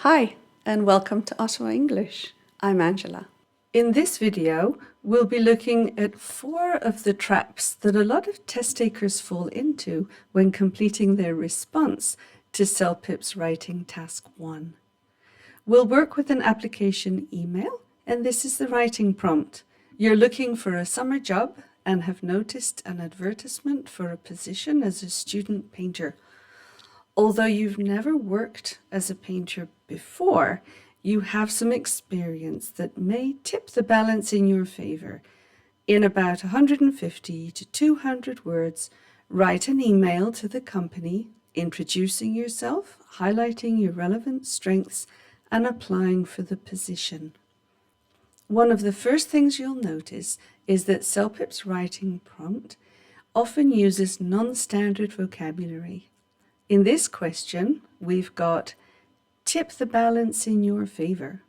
Hi, and welcome to Ottawa English. I'm Angela. In this video, we'll be looking at 4 of the traps that a lot of test takers fall into when completing their response to CELPIP's Writing Task 1. We'll work with an application email, and this is the writing prompt. You're looking for a summer job and have noticed an advertisement for a position as a student painter. Although you've never worked as a painter before, you have some experience that may tip the balance in your favor. In about 150 to 200 words, write an email to the company, introducing yourself, highlighting your relevant strengths, and applying for the position. One of the first things you'll notice is that CELPIP's writing prompt often uses non-standard vocabulary. In this question, we've got tip the balance in your favor.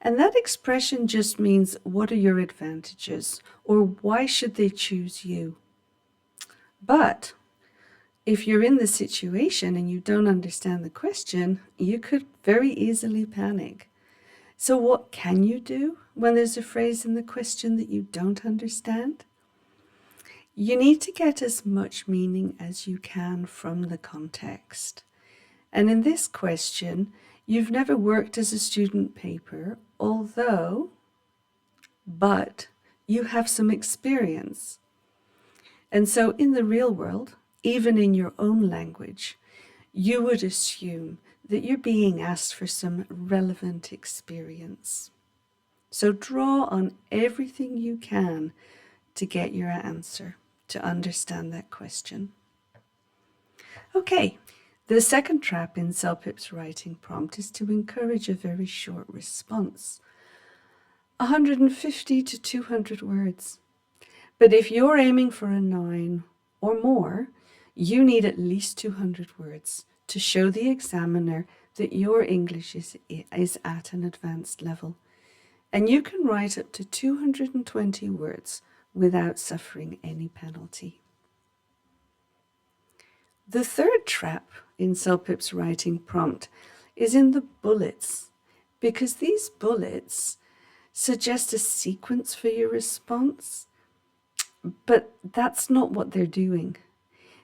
And that expression just means what are your advantages or why should they choose you? But if you're in the situation and you don't understand the question, you could very easily panic. So what can you do when there's a phrase in the question that you don't understand? You need to get as much meaning as you can from the context. And in this question, you've never worked as a student painter, but you have some experience. And so in the real world, even in your own language, you would assume that you're being asked for some relevant experience. So draw on everything you can to get your answer, to understand that question. Okay, the second trap in CELPIP's writing prompt is to encourage a very short response. 150 to 200 words. But if you're aiming for a 9 or more, you need at least 200 words to show the examiner that your English is at an advanced level. And you can write up to 220 words without suffering any penalty. The third trap in CELPIP's writing prompt is in the bullets, because these bullets suggest a sequence for your response, but that's not what they're doing.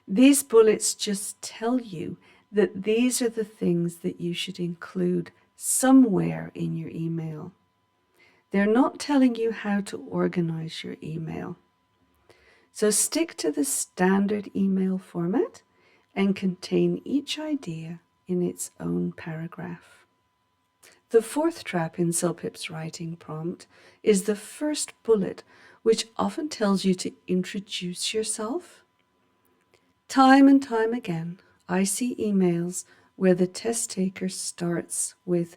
These bullets just tell you that these are the things that you should include somewhere in your email. They're not telling you how to organize your email. So stick to the standard email format and contain each idea in its own paragraph. The fourth trap in CELPIP's writing prompt is the first bullet, which often tells you to introduce yourself. Time and time again, I see emails where the test taker starts with,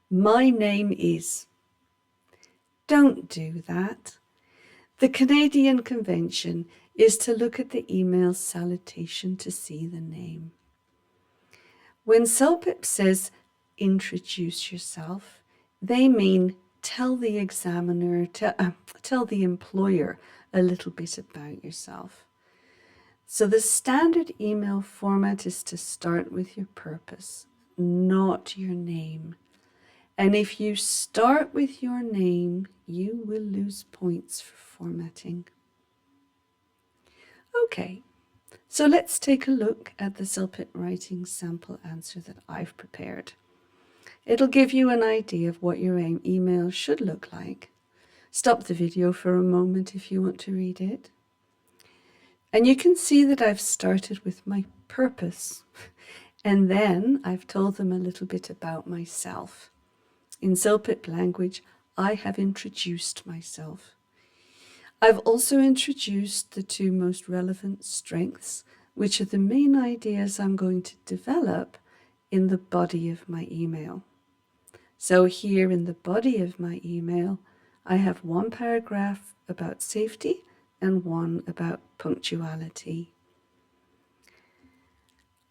"My name is." Don't do that. The Canadian convention is to look at the email salutation to see the name. When CELPIP says introduce yourself, they mean tell the examiner, tell the employer a little bit about yourself. So the standard email format is to start with your purpose, not your name. And if you start with your name, you will lose points for formatting. Okay, so let's take a look at the CELPIP writing sample answer that I've prepared. It'll give you an idea of what your email should look like. Stop the video for a moment if you want to read it. And you can see that I've started with my purpose, and then I've told them a little bit about myself. In CELPIP language, I have introduced myself. I've also introduced the 2 most relevant strengths, which are the main ideas I'm going to develop in the body of my email. So here in the body of my email, I have 1 paragraph about safety and 1 about punctuality.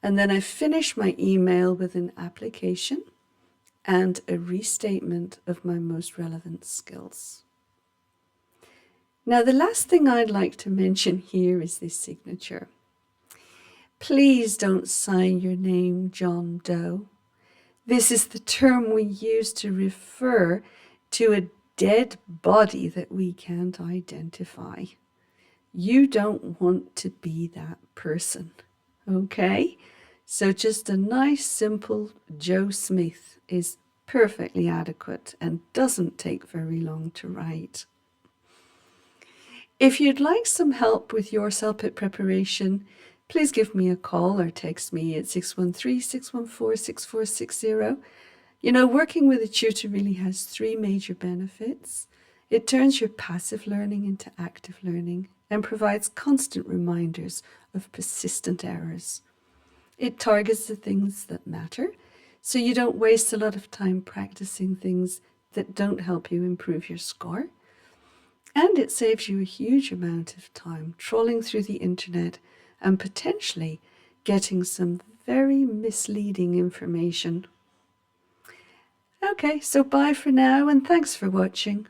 And then I finish my email with an application and a restatement of my most relevant skills. Now, the last thing I'd like to mention here is this signature. Please don't sign your name John Doe. This is the term we use to refer to a dead body that we can't identify. You don't want to be that person, okay? So just a nice, simple Joe Smith is perfectly adequate and doesn't take very long to write. If you'd like some help with your CELPIP preparation, please give me a call or text me at 613-614-6460. You know, working with a tutor really has three major benefits. It turns your passive learning into active learning and provides constant reminders of persistent errors. It targets the things that matter, so you don't waste a lot of time practicing things that don't help you improve your score. And it saves you a huge amount of time trawling through the internet and potentially getting some very misleading information. Okay, so bye for now and thanks for watching.